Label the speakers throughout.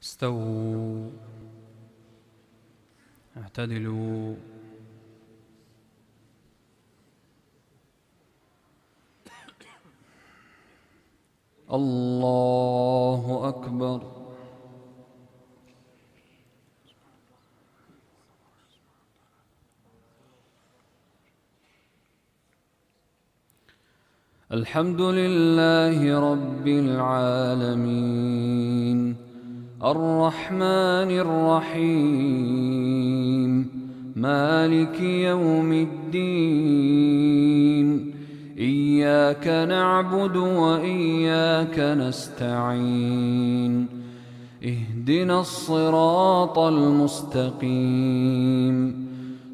Speaker 1: استووا اعتدلوا. الله أكبر. الحمد لله رب العالمين الرحمن الرحيم مالك يوم الدين إياك نعبد وإياك نستعين اهدنا الصراط المستقيم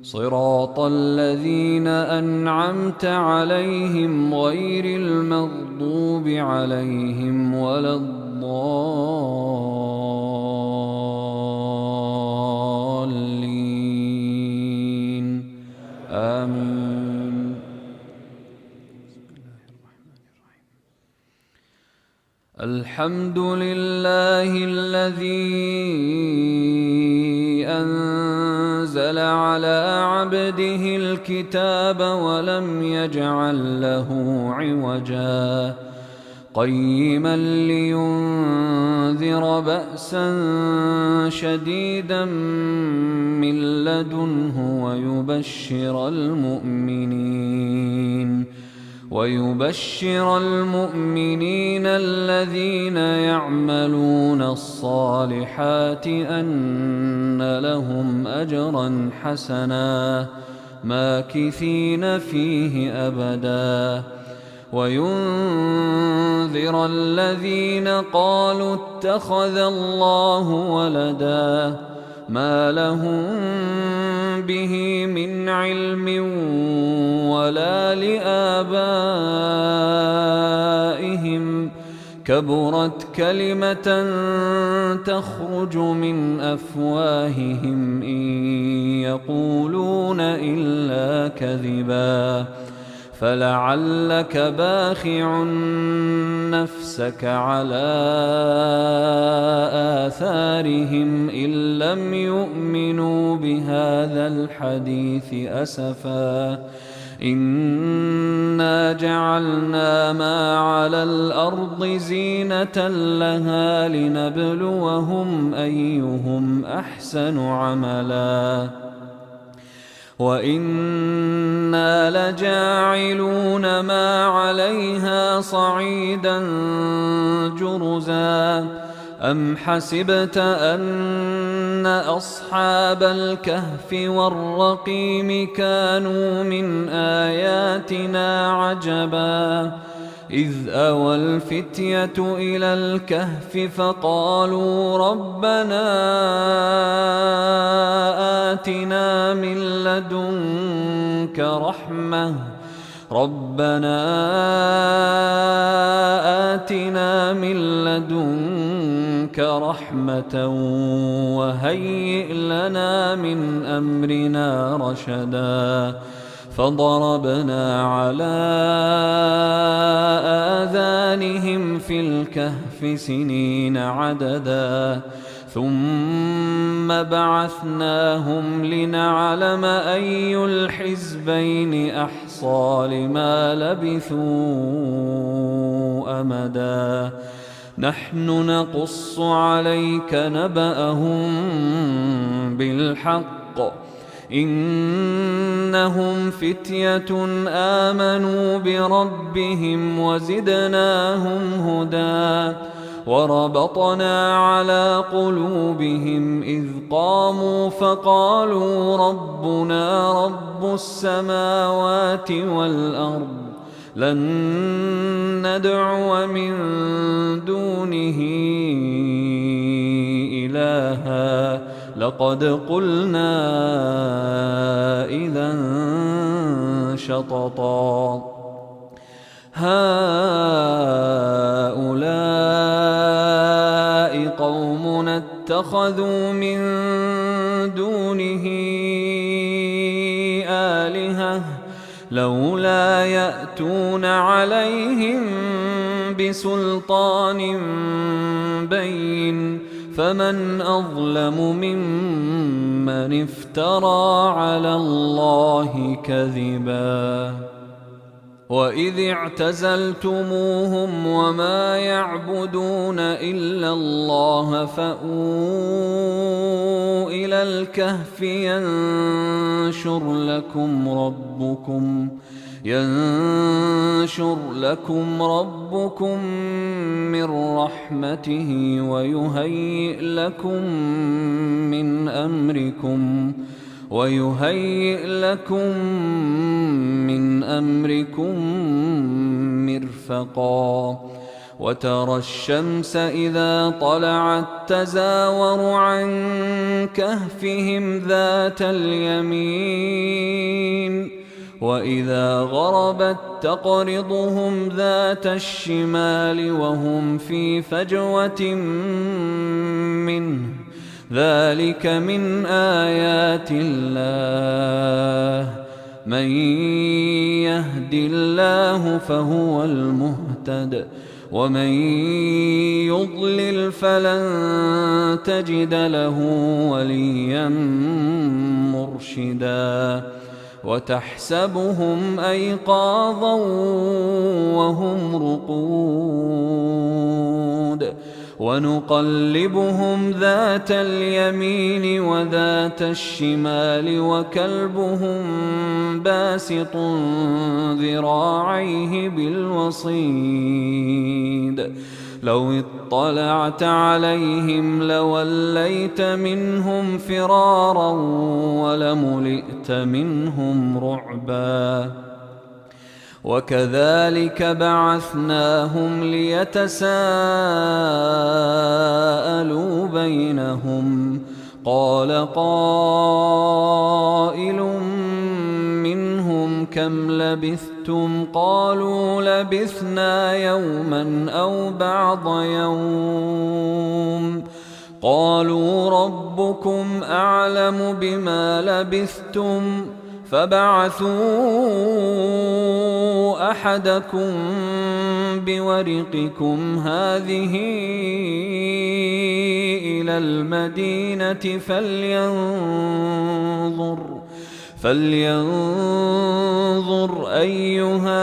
Speaker 1: صراط الذين أنعمت عليهم غير المغضوب عليهم ولا الضالين آمين. الحمد لله الذي أنزل على عبده الكتاب ولم يجعل له عوجا قيما لينذر بأسا شديدا من لدنه ويبشر المؤمنين الذين يعملون الصالحات أن لهم أجرا حسنا ماكثين فيه أبدا وينذر الذين قالوا اتخذ الله ولدا ما لهم به من علم ولا لآبائهم كبرت كلمة تخرج من أفواههم إن يقولون إلا كذبا فلعلك باخع نفسك على آثارهم إن لم يؤمنوا بهذا الحديث أسفا إنا جعلنا ما على الأرض زينة لها لنبلوهم أيهم أحسن عملا وإنا لجاعلون ما عليها صعيدا جرزا أم حسبت أن أصحاب الكهف والرقيم كانوا من آياتنا عجبا إذ أوى الفتية إلى الكهف فقالوا ربنا آتنا من لدنك رحمة وهيئ لنا من أمرنا رشدا فضربنا على آذانهم في الكهف سنين عددا ثم بعثناهم لنعلم أي الحزبين أحصى لما لبثوا أمدا نحن نقص عليك نبأهم بالحق إنهم فتية آمنوا بربهم وزدناهم هدى وربطنا على قلوبهم إذ قاموا فقالوا ربنا رب السماوات والأرض لن ندعو من دونه إلها لقد قلنا إذا شططا هؤلاء قومنا اتخذوا من دونه آلهة لولا يأتون عليهم بسلطان بين فمن أظلم ممن افترى على الله كذبا وإذ اعتزلتموهم وما يعبدون إلا الله فأووا إلى الكهف ينشر لكم ربكم من رحمته ويهيئ لكم من أمركم مرفقا وترى الشمس إذا طلعت تزاور عن كهفهم ذات اليمين وإذا غربت تقرضهم ذات الشمال وهم في فجوة منه ذلك من آيات الله من يهد الله فهو المهتد ومن يضلل فلن تجد له وليا مرشدا وتحسبهم أيقاظا وهم رقود ونقلبهم ذات اليمين وذات الشمال وكلبهم باسط ذراعيه بالوصيد لو اطلعت عليهم لوليت منهم فرارا ولملئت منهم رعبا وكذلك بعثناهم ليتساءلوا بينهم قال قائل منهم كم لبثتم قالوا لبثنا يوما أو بعض يوم قالوا ربكم أعلم بما لبثتم فبعثوا أحدكم بورقكم هذه إلى المدينة فلينظر أيها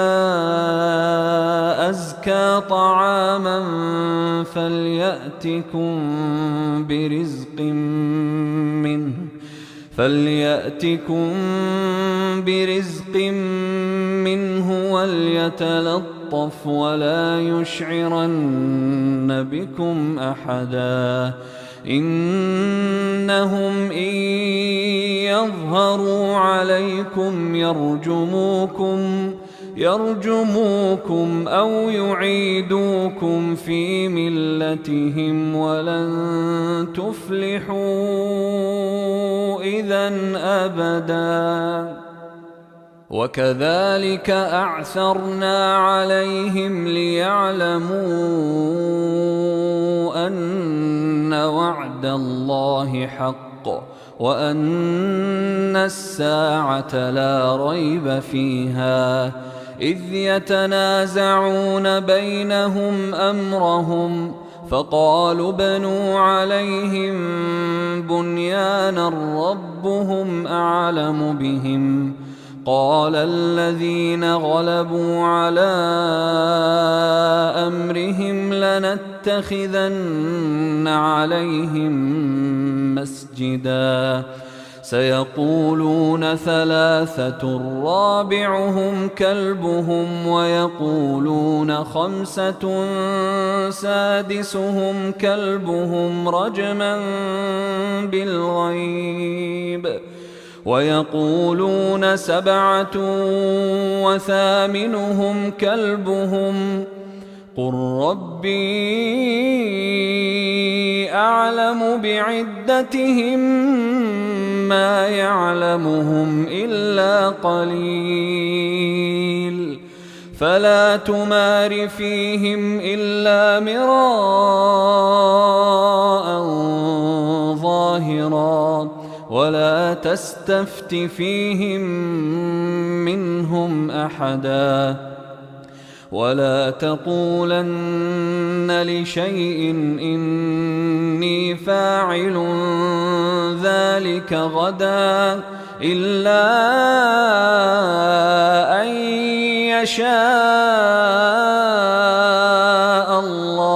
Speaker 1: أزكى طعاما فليأتكم برزق منه وليتلطف ولا يشعرن بكم أحدا إنهم إن يظهروا عليكم يرجموكم أو يعيدوكم في ملتهم ولن تفلحوا إذن أبدا وكذلك أعثرنا عليهم ليعلموا أن وعد الله حق وأن الساعة لا ريب فيها إذ يتنازعون بينهم أمرهم فقالوا بنوا عليهم بنيانا ربهم أعلم بهم قال الذين غلبوا على أمرهم لنتخذن عليهم مسجدا سيقولون ثلاثة رابعهم كلبهم ويقولون خمسة سادسهم كلبهم رجما بالغيب ويقولون سبعة وثامنهم كلبهم قل ربي أعلم بعدتهم ما يعلمهم إلا قليل فلا تمار فيهم إلا مراء ظاهرا ولا تستفت فيهم منهم أحدا ولا تقولن لشيء إني فاعل ذلك غدا إلا أن يشاء الله.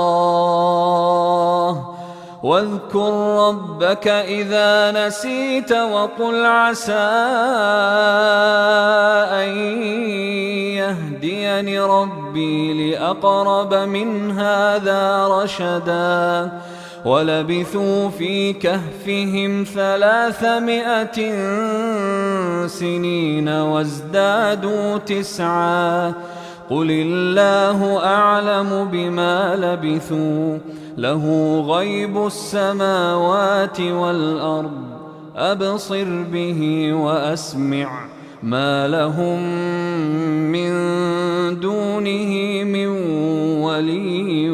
Speaker 1: واذكر ربك إذا نسيت وقل عسى أن يهديني ربي لأقرب من هذا رشدا. ولبثوا في كهفهم 300 سنين وازدادوا 9. قل الله أعلم بما لبثوا له غيب السماوات والأرض أبصر به وأسمع ما لهم من دونه من ولي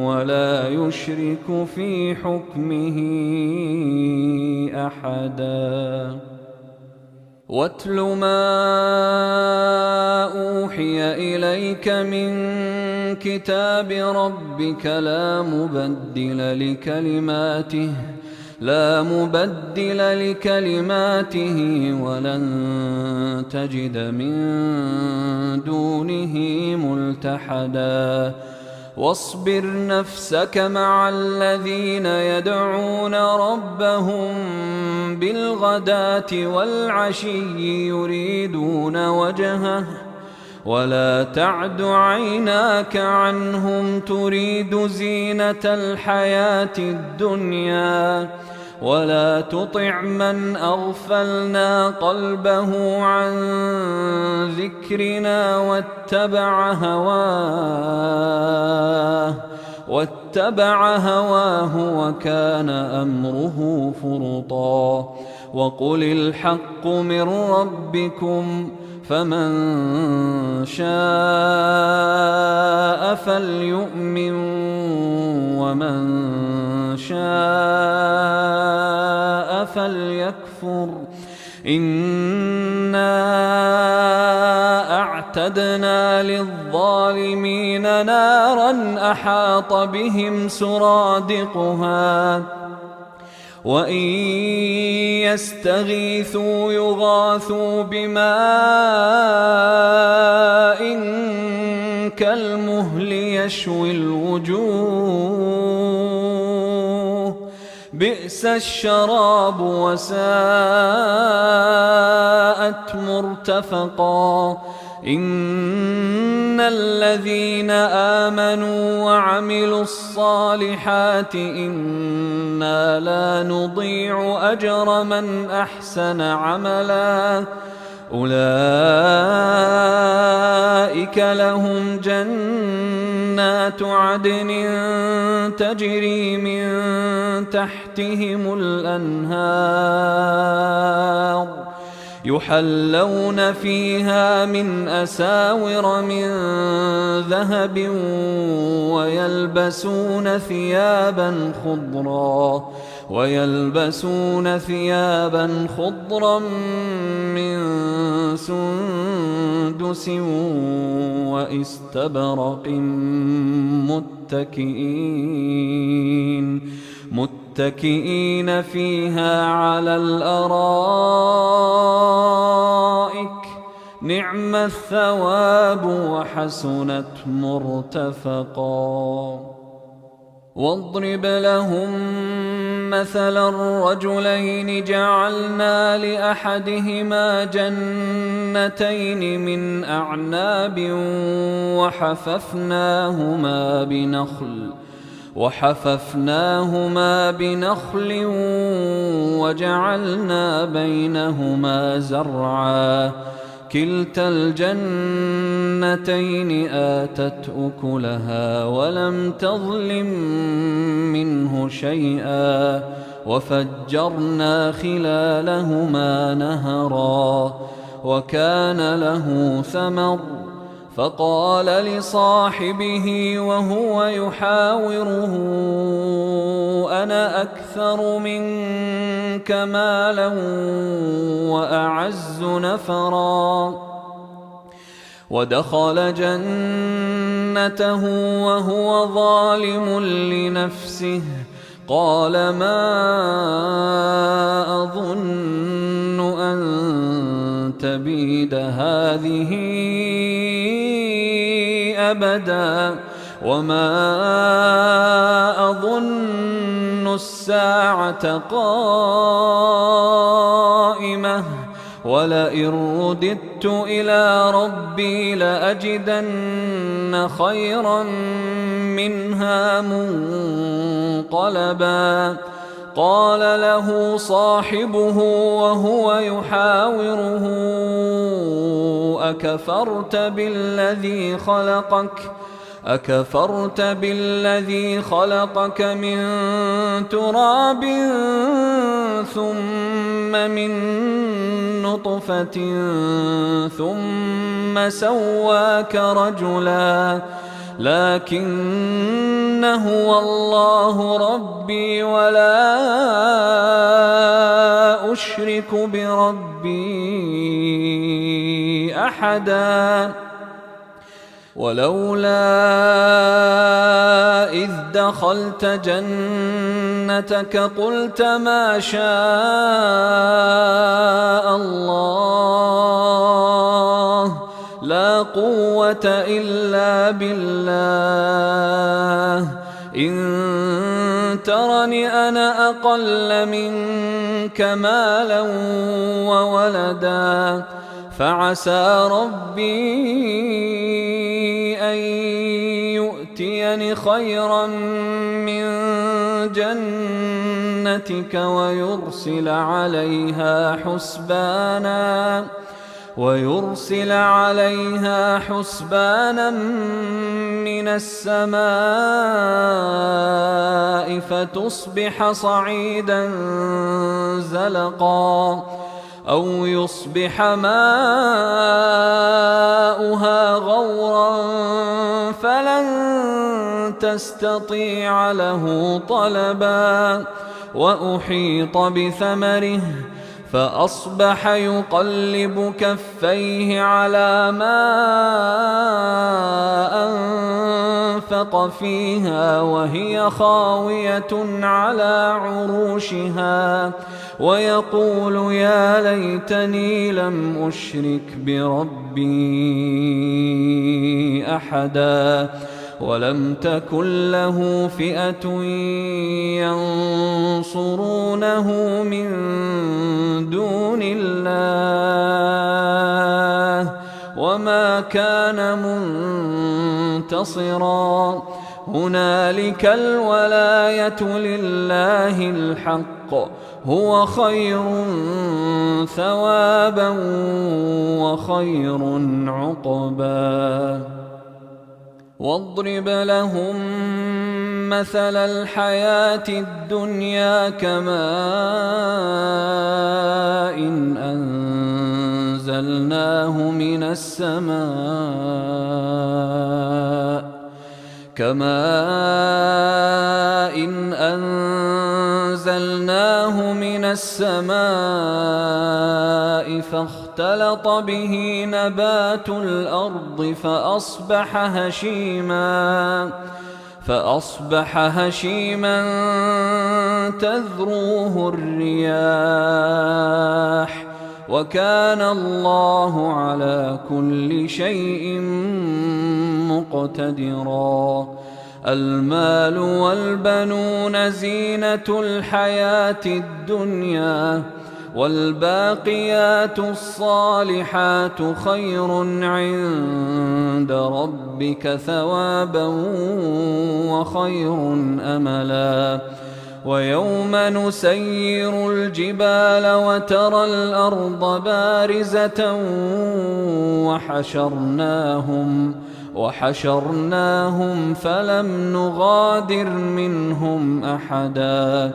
Speaker 1: ولا يشرك في حكمه أحدا. واتل ما أوحي إليك من كتاب ربك لا مبدل لكلماته ولن تجد من دونه ملتحدا. واصبر نفسك مع الذين يدعون ربهم بالغداة والعشي يريدون وجهه ولا تعد عيناك عنهم تريد زينة الحياة الدنيا. ولا تطع من أغفلنا قلبه عن ذكرنا واتبع هواه وكان أمره فرطا. وقل الحق من ربكم فمن شاء فليؤمن ومن شاء فليكفر. إنا أعتدنا للظالمين نارا أحاط بهم سرادقها وإن يستغيثوا يغاثوا بماء كالمهل يشوي الوجوه بئس الشراب وساءت مرتفقا. إن الذين آمنوا وعملوا الصالحات إنا لا نضيع أجر من أحسن عملا. أولئك لهم جنات عدن تجري من تحتهم الأنهار يحلون فيها من أساور من ذهب ويلبسون ثيابا خضرا من سندس واستبرق متكئين فيها على الأرائك نعم الثواب وحسنت مرتفقا. واضرب لهم مثلا الرجلين جعلنا لأحدهما جنتين من أعناب وحففناهما بنخل وجعلنا بينهما زرعا كلتا الجنتين آتت أكلها ولم تظلم منه شيئا وفجرنا خلالهما نهرا وكان له ثمر فقال لصاحبه وهو يحاوره أنا أكثر منك مالا وأعز نفرا ودخل جنته وهو ظالم لنفسه قال ما أظن أن تبيد هذه أبدا وما أظن الساعة قائمة ولئن رددت إلى ربي لأجدن خيرا منها منقلبا. قال له صاحبه وهو يحاوره أكفرت بالذي خلقك من تراب ثم من نطفة ثم سواك رجلا لكن هو الله ربي ولا أشرك بربي أحدا. ولولا إذ دخلت جنتك قلت ما شاء الله لا قوة إلا بالله إن ترني أنا أقل منك مالا وولدا فعسى ربي أن يؤتيني خيرا من جنتك ويرسل عليها حسبانا من السماء فتصبح صعيدا زلقا أو يصبح ماؤها غورا فلن تستطيع له طلبا. وأحيط بثمره فأصبح يقلب كفيه على ما أنفق فيها وهي خاوية على عروشها ويقول يا ليتني لم أشرك بربي أحدا ولم تكن له فئة ينصرونه من دون الله وما كان منتصرا. هنالك الولاية لله الحق هو خير ثوابا وخير عقبا. واضرب لهم مثل الحياة الدنيا كماء إن أنزلناه من السماء فاختلط به نبات الأرض فأصبح هشيما تذروه الرياح وكان الله على كل شيء مقتدرا. المال والبنون زينة الحياة الدنيا والباقيات الصالحات خير عند ربك ثوابا وخير أملا. ويوم نسير الجبال وترى الأرض بارزة وحشرناهم فلم نغادر منهم أحدا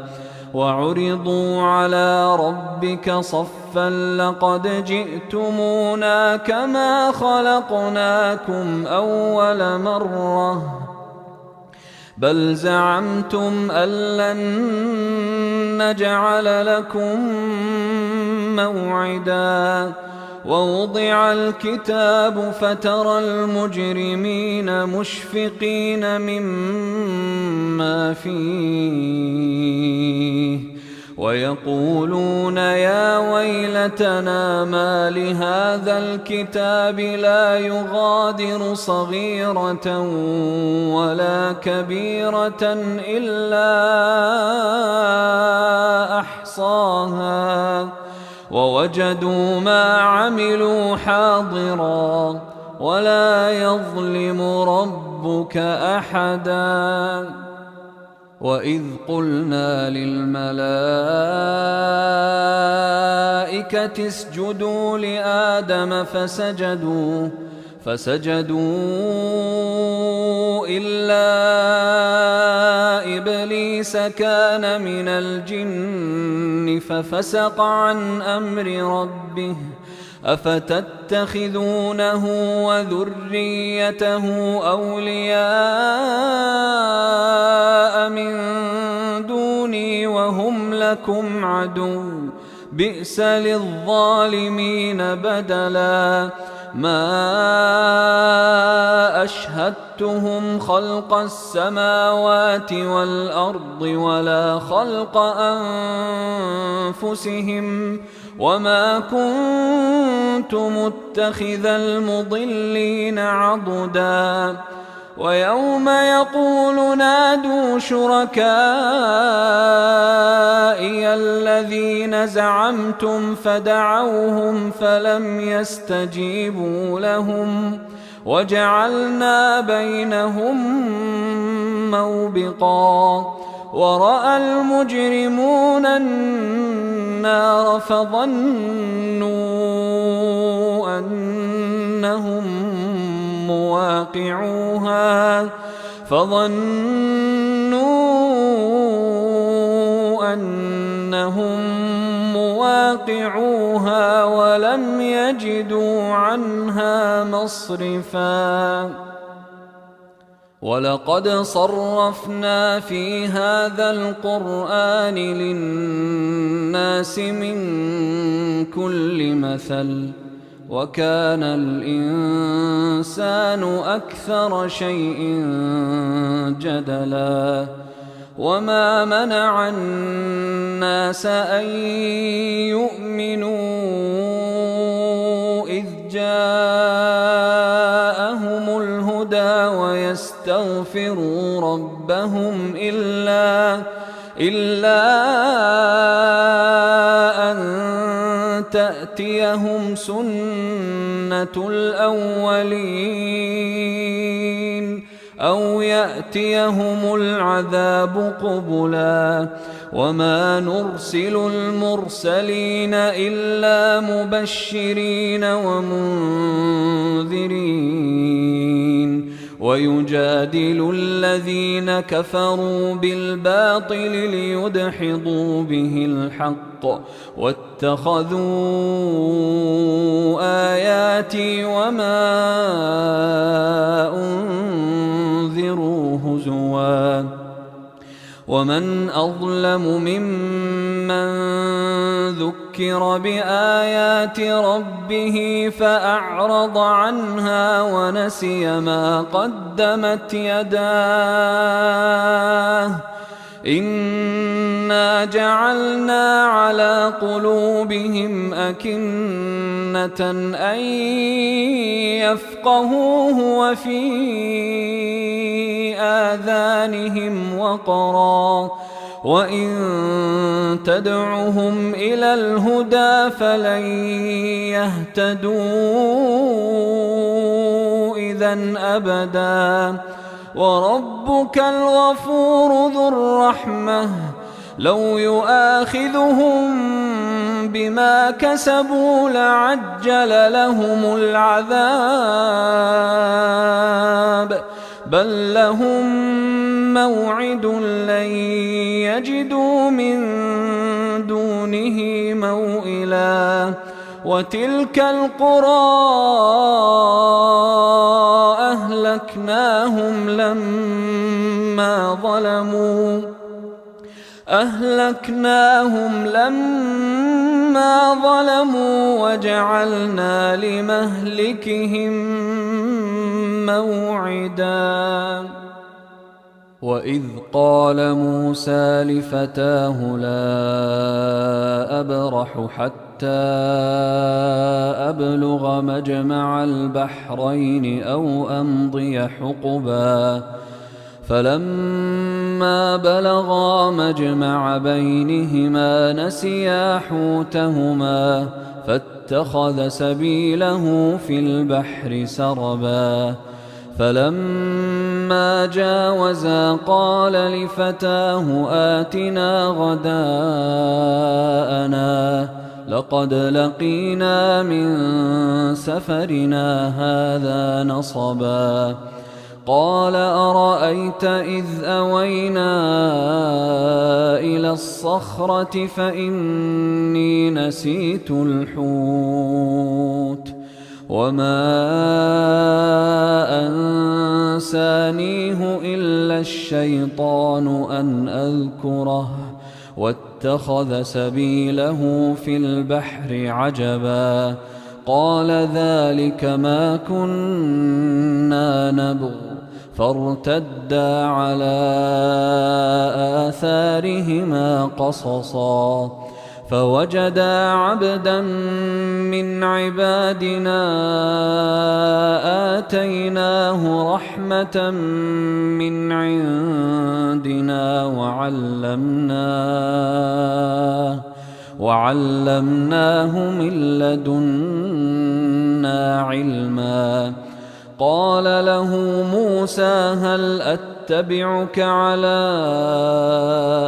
Speaker 1: وعرضوا على ربك صفا لقد جئتمونا كما خلقناكم أول مرة بل زعمتم أن لن نجعل لكم موعدا. ووضع الكتاب فترى المجرمين مشفقين مما فيه ويقولون يا ويلتنا ما لهذا الكتاب لا يغادر صغيرة ولا كبيرة إلا أحصاها ووجدوا ما عملوا حاضرا ولا يظلم ربك أحدا. وإذ قلنا للملائكة اسجدوا لآدم فسجدوا إلا إبليس كان من الجن ففسق عن أمر ربه أفتتخذونه وذريته أولياء من دوني وهم لكم عدو بئس للظالمين بدلا. ما أشهدتهم خلق السماوات والأرض ولا خلق أنفسهم وما كنت متخذ المضلين عضدا. ويوم يقول نادوا شركائي الذين زعمتم فدعوهم فلم يستجيبوا لهم وجعلنا بينهم موبقا. ورأى المجرمون النار فظنوا أنهم مواقعوها ولم يجدوا عنها مصرفا. ولقد صرفنا في هذا القرآن للناس من كل مثل وكان الإنسان أكثر شيء جدلا. وما منع الناس أن يؤمنوا إذ جاءهم الهدى ويستغفروا ربهم إلا أن تأتيهم سنة الأولين أو يأتيهم العذاب قبلا. وما نرسل المرسلين إلا مبشرين ومنذرين ويجادل الذين كفروا بالباطل ليدحضوا به الحق واتخذوا آياتي وما أنذروا هزوا. ومن أظلم ممن ذكر بآيات ربه فأعرض عنها ونسي ما قدمت يداه إنا جعلنا على قلوبهم أكنة أن يفقهوه وفي آذانهم وقرا وإن تدعهم إلى الهدى فلن يهتدوا إذن أبدا. وربك الغفور ذو الرحمة لو يؤاخذهم بما كسبوا لعجل لهم العذاب بل لهم موعد لن يجدوا من دونه موئلا. وتلك القرى أهلكناهم لما لما ظلموا وجعلنا لمهلكهم موعدا. وإذ قال موسى لفتاه لا أبرح حتى أبلغ مجمع البحرين أو أمضي حقبا فلما بلغا مجمع بينهما نسيا حوتهما فاتخذ سبيله في البحر سربا فلما جاوزا قال لفتاه آتنا غداءنا لقد لقينا من سفرنا هذا نصبا قال أرأيت إذ أوينا إلى الصخرة فإني نسيت الحوت وما أنسانيه إلا الشيطان أن أذكره واتخذ سبيله في البحر عجبا قال ذلك ما كنا نبغ فارتدا على آثارهما قصصا فوجدا عبدا من عبادنا آتيناه رحمة من عندنا وعلمناه من لدنا علما قال له موسى هل أتبعك على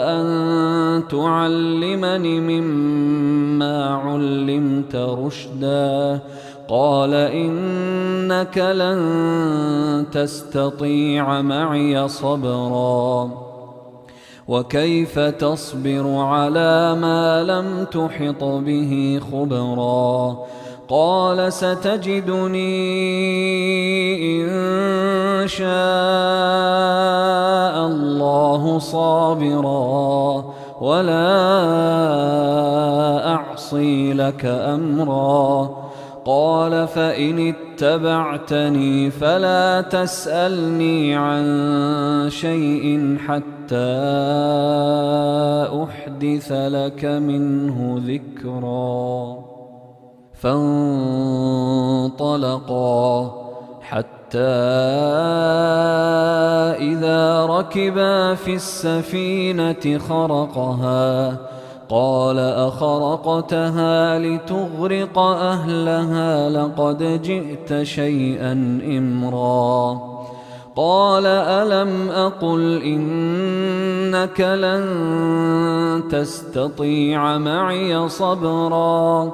Speaker 1: أن تعلمني مما علمت رشدا قال إنك لن تستطيع معي صبرا وكيف تصبر على ما لم تحط به خبرا قال ستجدني إن شاء الله صابرا ولا أعصي لك أمرا قال فإن اتبعتني فلا تسألني عن شيء حتى أحدث لك منه ذكرا فانطلقا حتى إذا ركبا في السفينة خرقها قال أخرقتها لتغرق أهلها لقد جئت شيئا إمرا قال ألم أقل إنك لن تستطيع معي صبرا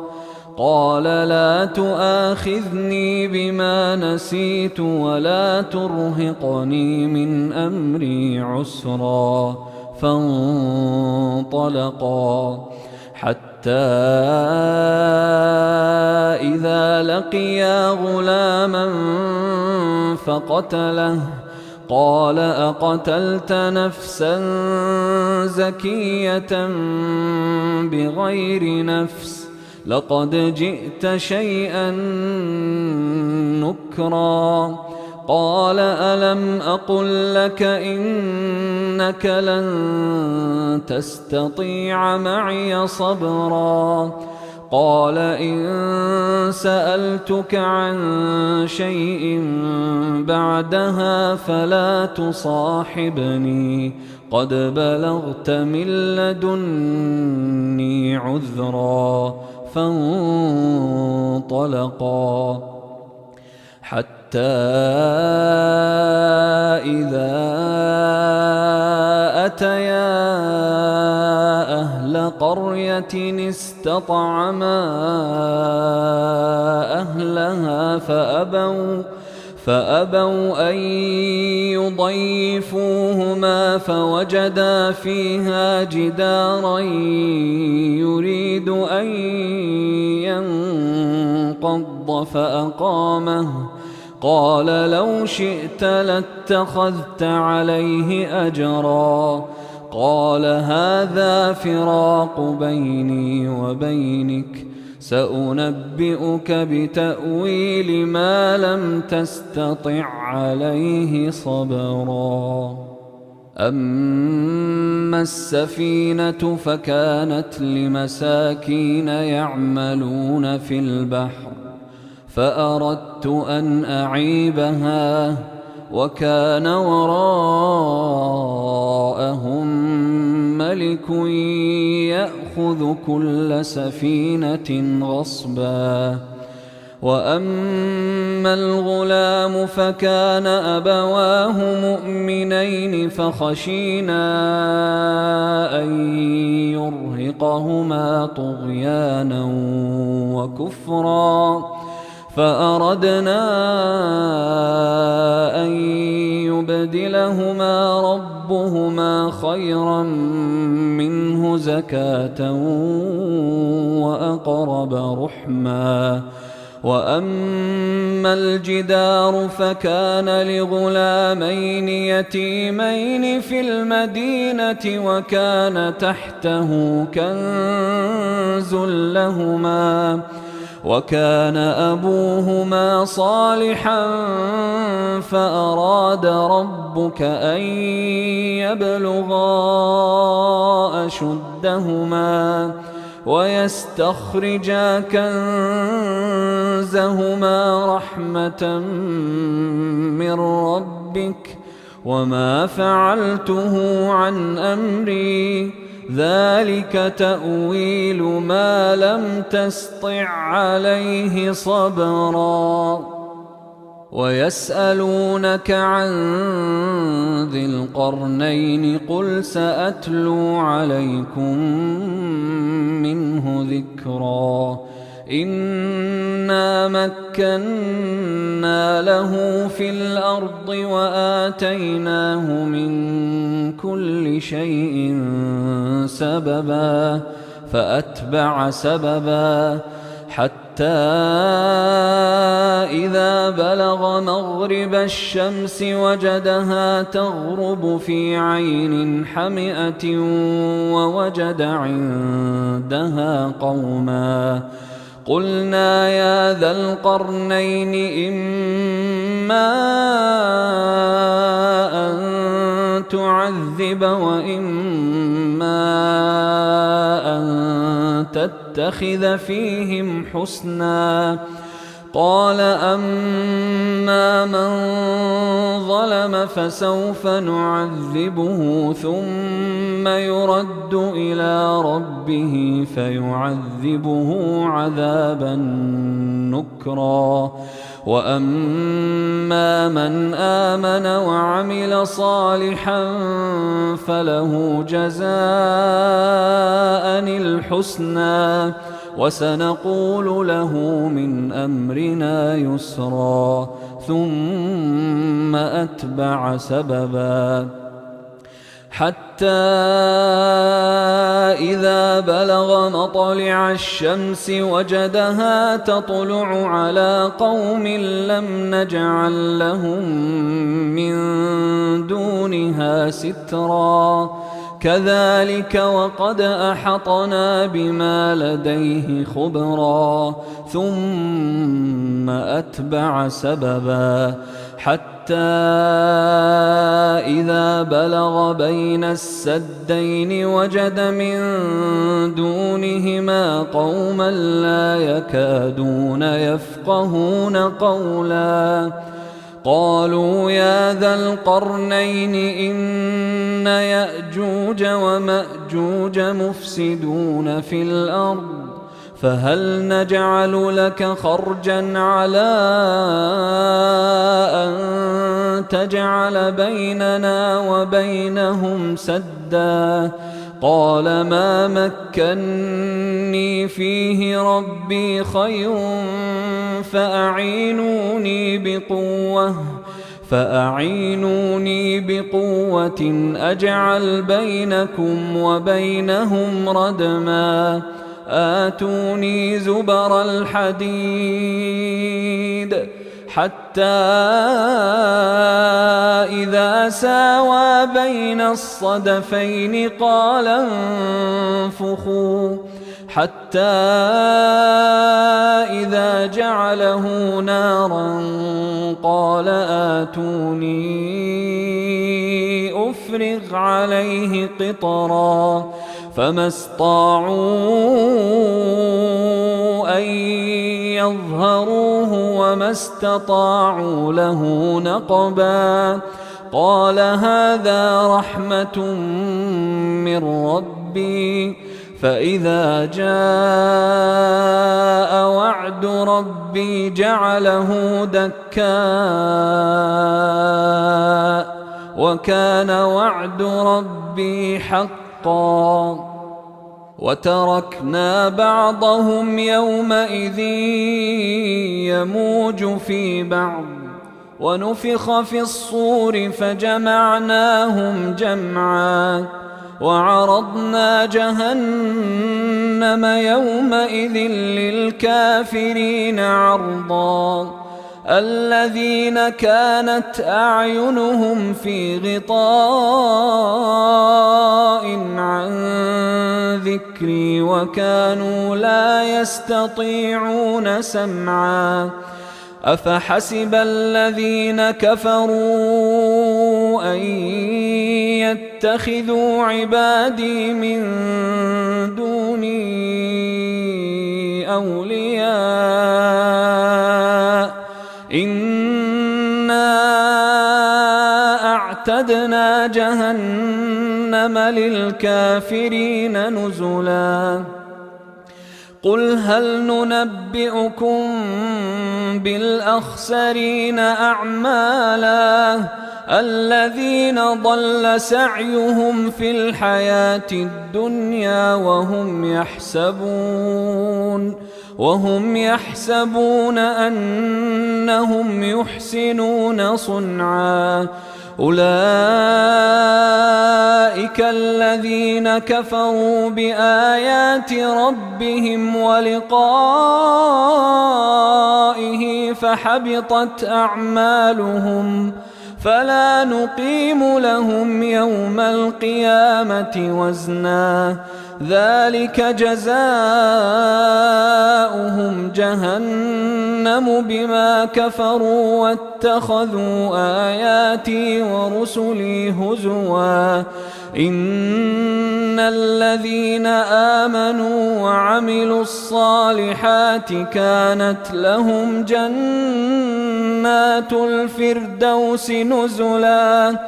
Speaker 1: قال لا تؤاخذني بما نسيت ولا ترهقني من أمري عسرا فانطلقا حتى إذا لقيا غلاما فقتله قال أقتلت نفسا زكية بغير نفس لقد جئت شيئا نكرا قال ألم أقل لك إنك لن تستطيع معي صبرا قال إن سألتك عن شيء بعدها فلا تصاحبني قد بلغت من لدني عذرا فانطلقا حتى إذا أتيا أهل قرية استطعما أهلها فأبوا أن يضيفوهما فوجدا فيها جدارا يريد أن ينقض فأقامه قال لو شئت لاتخذت عليه أجرا قال هذا فراق بيني وبينك سأنبئك بتأويل ما لم تستطع عليه صبرا أما السفينة فكانت لمساكين يعملون في البحر فأردت أن أعيبها وكان وراءهم ملك يأخذ كل سفينة غصبا وأما الغلام فكان أبواه مؤمنين فخشينا أن يرهقهما طغيانا وكفرا فأردنا أن يبدلهما ربهما خيرا منه زكاة وأقرب رحما وأما الجدار فكان لغلامين يتيمين في المدينة وكان تحته كنز لهما وكان أبوهما صالحا فأراد ربك أن يبلغا أشدهما ويستخرجا كنزهما رحمة من ربك وما فعلته عن أمري ذلك تأويل ما لم تسطع عليه صبرا ويسألونك عن ذي القرنين قل سأتلو عليكم منه ذكرا إنا مكنا له في الأرض وآتيناه من كل شيء سببا فأتبع سببا حتى إذا بلغ مغرب الشمس وجدها تغرب في عين حمئة ووجد عندها قوما قلنا يا ذا القرنين إما أن تعذب وإما أن تتخذ فيهم حسنا قال أما من ظلم فسوف نعذبه ثم يرد إلى ربه فيعذبه عذابا نكرا وأما من آمن وعمل صالحا فله جزاء الحسنى وسنقول له من أمرنا يسرا ثم أتبع سببا حتى إذا بلغ مطلع الشمس وجدها تطلع على قوم لم نجعل لهم من دونها سترا كذلك وقد أحطنا بما لديه خبرا ثم أتبع سببا حتى إذا بلغ بين السدين وجد من دونهما قوما لا يكادون يفقهون قولا قالوا يا ذا القرنين إن يأجوج ومأجوج مفسدون في الأرض فهل نجعل لك خرجا على أن تجعل بيننا وبينهم سدا قال ما مكني فيه ربي خير فأعينوني بقوة أجعل بينكم وبينهم ردما آتوني زبر الحديد حتى إذا ساوى بين الصدفين قال انفخوا حتى إذا جعله نارا قال آتوني أفرغ عليه قطرا فما استطاعوا أن يظهروه وما استطاعوا له نقبا قال هذا رحمة من ربي فإذا جاء وعد ربي جعله دكاء وكان وعد ربي حقا وتركنا بعضهم يومئذ يموج في بعض ونفخ في الصور فجمعناهم جمعا وعرضنا جهنم يومئذ للكافرين عرضا الذين كانت أعينهم في غطاء عن ذكري وكانوا لا يستطيعون سمعا أفحسب الذين كفروا أن يتخذوا عبادي من دوني أولياء إنا أعتدنا جهنم للكافرين نزلا قل هل ننبئكم بالأخسرين أعمالا الذين ضل سعيهم في الحياة الدنيا وهم يحسبون أنهم يحسنون صنعا أولئك الذين كفروا بآيات ربهم ولقائه فحبطت أعمالهم فلا نقيم لهم يوم القيامة وزنا ذلك جزاؤهم جهنم بما كفروا واتخذوا آياتي ورسلي هزوا إن الذين آمنوا وعملوا الصالحات كانت لهم جنات الفردوس نزلا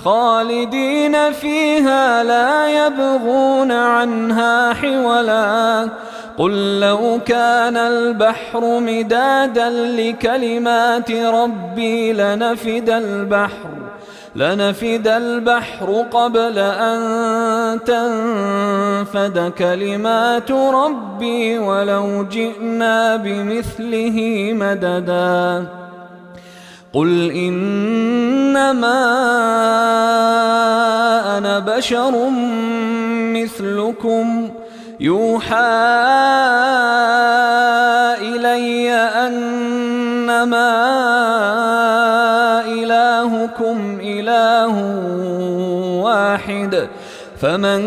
Speaker 1: خالدين فيها لا يبغون عنها حولا قل لو كان البحر مدادا لكلمات ربي لنفد البحر قبل أن تنفد كلمات ربي ولو جئنا بمثله مددا قل إنما أنا بشر مثلكم يوحى إلي أنما إلهكم إله واحد فمن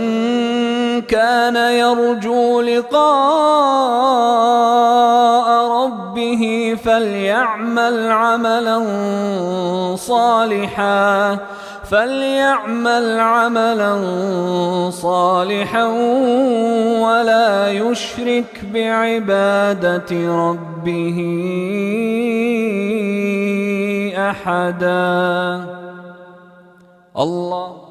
Speaker 1: كان يرجو لقاء ربه فليعمل عملا صالحا ولا يشرك بعبادة ربه أحدا الله